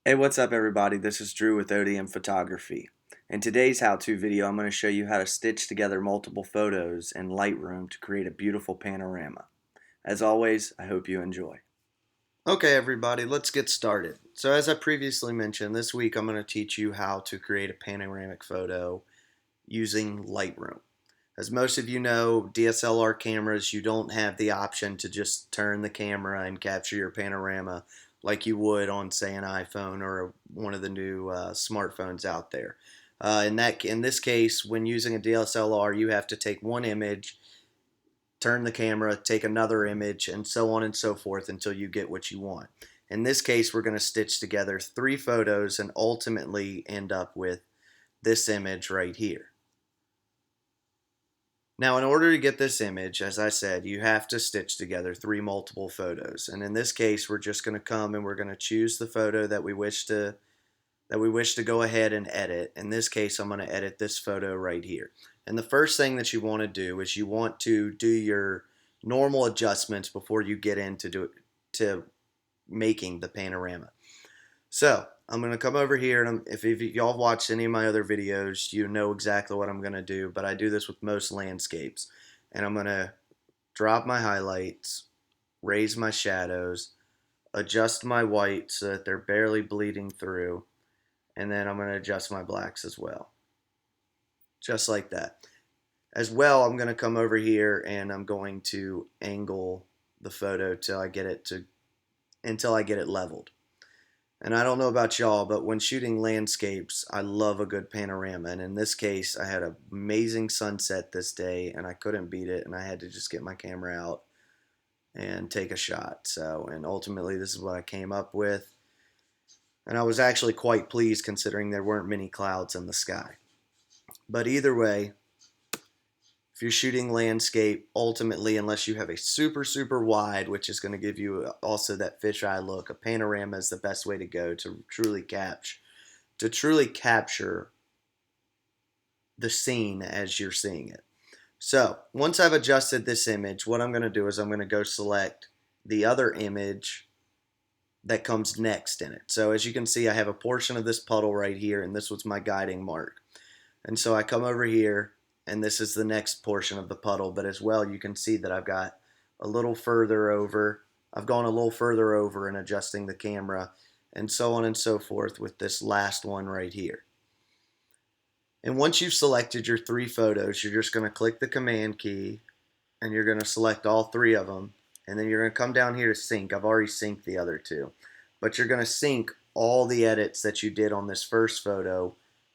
Hey, what's up everybody? This is Drew with ODM Photography. In today's how-to video, I'm going to show you how to stitch together multiple photos in Lightroom to create a beautiful panorama. As always, I hope you enjoy. Okay, everybody, let's get started. So as I previously mentioned, this week I'm going to teach you how to create a panoramic photo using Lightroom. As most of you know, DSLR cameras, you don't have the option to just turn the camera and capture your panorama like you would on, say, an iPhone or one of the new smartphones out there. In this case, when using a DSLR, you have to take one image, turn the camera, take another image, and so on and so forth until you get what you want. In this case, we're going to stitch together 3 photos and ultimately end up with this image right here. Now, in order to get this image, as I said, you have to stitch together 3 multiple photos. And in this case, we're just going to come and we're going to choose the photo that we wish to go ahead and edit. In this case, I'm going to edit this photo right here. And the first thing that you want to do is you want to do your normal adjustments before you get to making the panorama. So I'm going to come over here, and if y'all watched any of my other videos, you know exactly what I'm going to do, but I do this with most landscapes. And I'm going to drop my highlights, raise my shadows, adjust my whites so that they're barely bleeding through, and then I'm going to adjust my blacks as well, just like that. As well, I'm going to come over here and I'm going to angle the photo until I get it leveled. And I don't know about y'all, but when shooting landscapes, I love a good panorama. And in this case, I had an amazing sunset this day, and I couldn't beat it, and I had to just get my camera out and take a shot. And ultimately, this is what I came up with. And I was actually quite pleased considering there weren't many clouds in the sky. But either way, if you're shooting landscape, ultimately, unless you have a super, super wide, which is going to give you also that fisheye look, a panorama is the best way to go to truly capture the scene as you're seeing it. So once I've adjusted this image, what I'm going to do is I'm going to go select the other image that comes next in it. So as you can see, I have a portion of this puddle right here, and this was my guiding mark. And so I come over here, and this is the next portion of the puddle, but as well you can see that I've got a little further over. I've gone a little further over in adjusting the camera, and so on and so forth with this last one right here. And once you've selected your 3 photos, you're just going to click the command key, and you're going to select all 3 of them, and then you're going to come down here to sync. I've already synced the other 2, but you're going to sync all the edits that you did on this first photo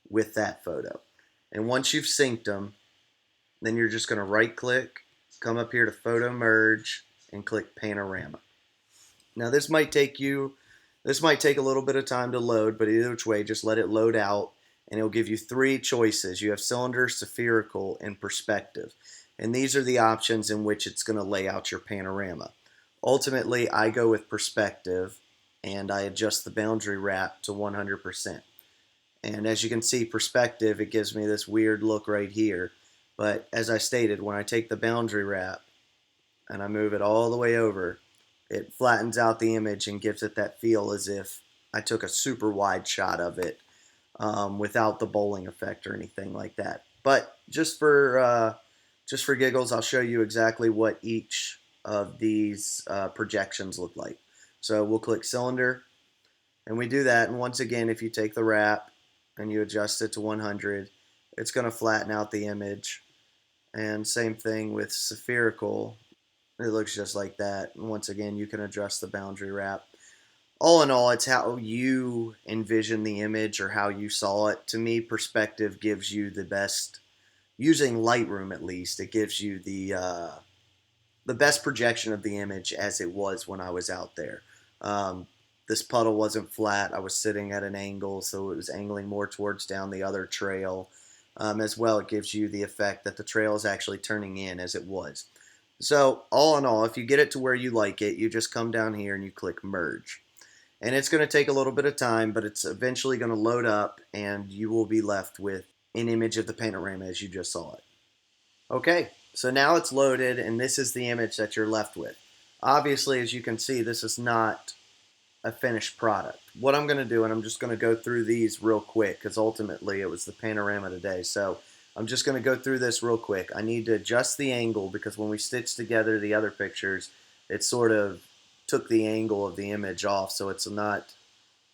with that photo. And once you've synced them, then you're just going to right click, come up here to photo merge, and click panorama. Now this might take a little bit of time to load, but either which way, just let it load out, and it'll give you 3 choices. You have cylinder, spherical, and perspective. And these are the options in which it's going to lay out your panorama. Ultimately, I go with perspective, and I adjust the boundary wrap to 100%. And as you can see, perspective, it gives me this weird look right here. But as I stated, when I take the boundary wrap and I move it all the way over, it flattens out the image and gives it that feel as if I took a super wide shot of it without the bowling effect or anything like that. But just for giggles, I'll show you exactly what each of these projections look like. So we'll click cylinder, and we do that. And once again, if you take the wrap and you adjust it to 100, it's going to flatten out the image. And same thing with spherical. It looks just like that. And once again, you can adjust the boundary wrap. All in all, it's how you envision the image or how you saw it. To me, perspective gives you the best, using Lightroom at least, it gives you the best projection of the image as it was when I was out there. This puddle wasn't flat. I was sitting at an angle, so it was angling more towards down the other trail. As well, it gives you the effect that the trail is actually turning in as it was. So all in all, if you get it to where you like it, you just come down here and you click merge. And it's going to take a little bit of time, but it's eventually going to load up, and you will be left with an image of the panorama as you just saw it. Okay, so now it's loaded, and this is the image that you're left with. Obviously, as you can see, this is not a finished product. What I'm going to do, and I'm just going to go through these real quick because ultimately it was the panorama today. So I'm just going to go through this real quick. I need to adjust the angle because when we stitched together the other pictures, it sort of took the angle of the image off, so it's not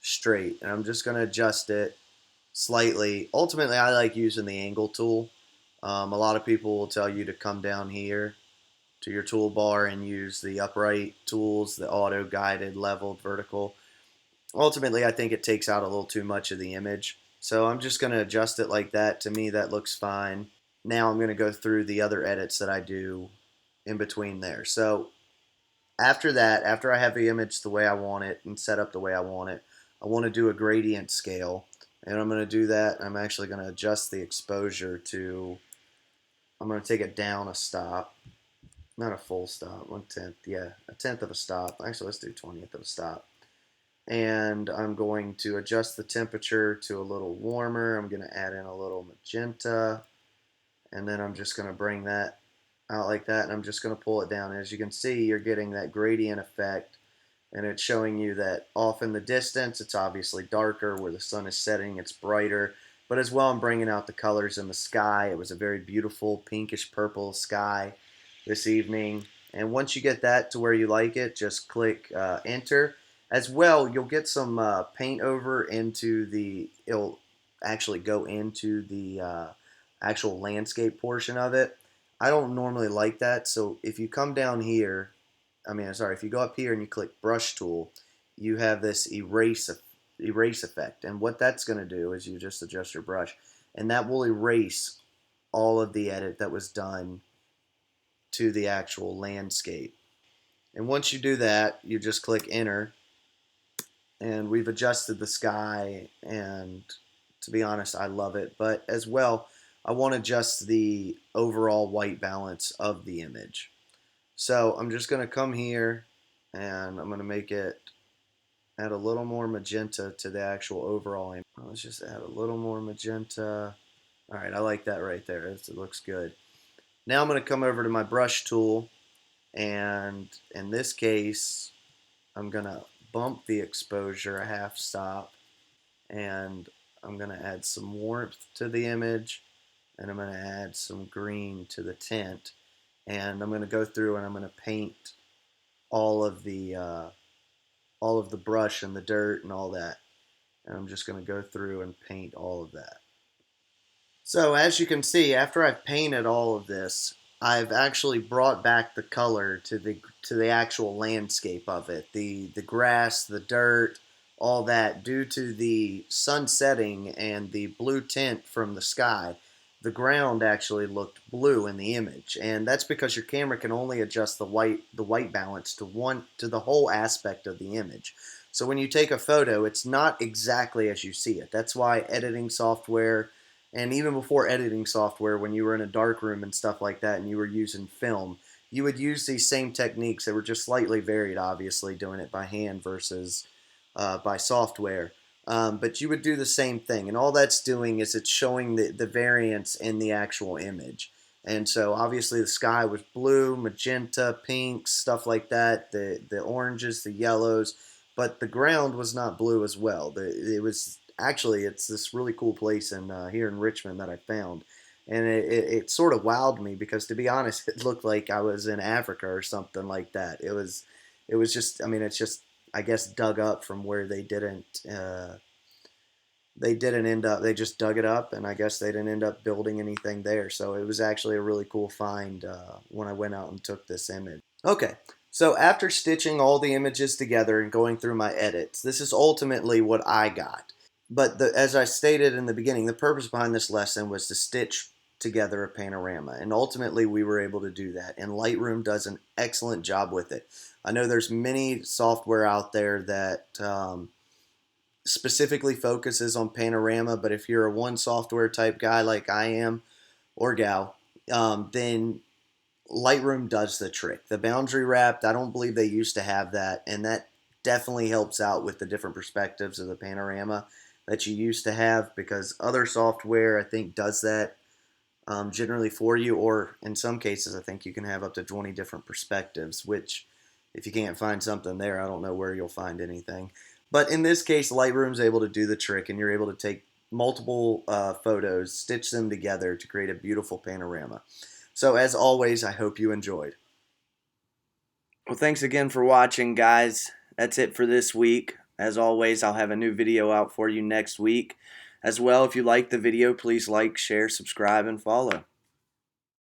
straight. And I'm just going to adjust it slightly. Ultimately, I like using the angle tool. A lot of people will tell you to come down here to your toolbar and use the upright tools, the auto guided, leveled, vertical. Ultimately, I think it takes out a little too much of the image. So I'm just going to adjust it like that. To me, that looks fine. Now I'm going to go through the other edits that I do in between there. So after that, after I have the image the way I want it and set up the way I want it, I want to do a gradient scale. And I'm going to do that. I'm actually going to adjust the exposure to, I'm going to take it down a stop. Not a full stop, 1/10, yeah, a tenth of a stop. Actually, let's do 20th of a stop. And I'm going to adjust the temperature to a little warmer. I'm going to add in a little magenta, and then I'm just going to bring that out like that, and I'm just going to pull it down. As you can see, you're getting that gradient effect, and it's showing you that off in the distance, it's obviously darker. Where the sun is setting, it's brighter. But as well, I'm bringing out the colors in the sky. It was a very beautiful pinkish purple sky this evening. And once you get that to where you like it, just click enter. As well, you'll get some paint over into the, it'll actually go into the actual landscape portion of it. I don't normally like that, so if you come down here, if you go up here and you click brush tool, you have this erase effect. And what that's going to do is you just adjust your brush, and that will erase all of the edit that was done to the actual landscape. And once you do that, you just click enter, and we've adjusted the sky, and to be honest, I love it. But as well, I want to adjust the overall white balance of the image. So I'm just going to come here and I'm going to make it add a little more magenta to the actual overall image. Let's just add a little more magenta. All right, I like that right there. It looks good. Now I'm going to come over to my brush tool, and in this case, I'm going to bump the exposure a half stop, and I'm going to add some warmth to the image, and I'm going to add some green to the tint, and I'm going to go through and I'm going to paint all of the brush and the dirt and all that. And I'm just going to go through and paint all of that. So as you can see, after I've painted all of this, I've actually brought back the color to the actual landscape of it. The grass, the dirt, all that, due to the sun setting and the blue tint from the sky, the ground actually looked blue in the image. And that's because your camera can only adjust the white balance to the whole aspect of the image. So when you take a photo, it's not exactly as you see it. That's why editing software, and even before editing software, when you were in a dark room and stuff like that and you were using film, you would use these same techniques. They were just slightly varied, obviously, doing it by hand versus by software. But you would do the same thing. And all that's doing is it's showing the variance in the actual image. And so obviously the sky was blue, magenta, pinks, stuff like that, the oranges, the yellows, but the ground was not blue as well. It was actually, it's this really cool place here in Richmond that I found. And it sort of wowed me because, to be honest, it looked like I was in Africa or something like that. It was just, I mean, it's just, I guess, dug up from where they didn't end up, they just dug it up, and I guess they didn't end up building anything there. So it was actually a really cool find when I went out and took this image. Okay, so after stitching all the images together and going through my edits, this is ultimately what I got. But as I stated in the beginning, the purpose behind this lesson was to stitch together a panorama, and ultimately we were able to do that, and Lightroom does an excellent job with it. I know there's many software out there that specifically focuses on panorama, but if you're a one software type guy like I am, or gal, then Lightroom does the trick. The boundary wrapped, I don't believe they used to have that, and that definitely helps out with the different perspectives of the panorama that you used to have, because other software, I think, does that generally for you, or in some cases, I think you can have up to 20 different perspectives, which If you can't find something there, I don't know where you'll find anything. But in this case, Lightroom's able to do the trick, and you're able to take multiple photos, stitch them together to create a beautiful panorama. So as always, I hope you enjoyed. Well, thanks again for watching, guys. That's it for this week. As always, I'll have a new video out for you next week. As well, if you like the video, please like, share, subscribe, and follow.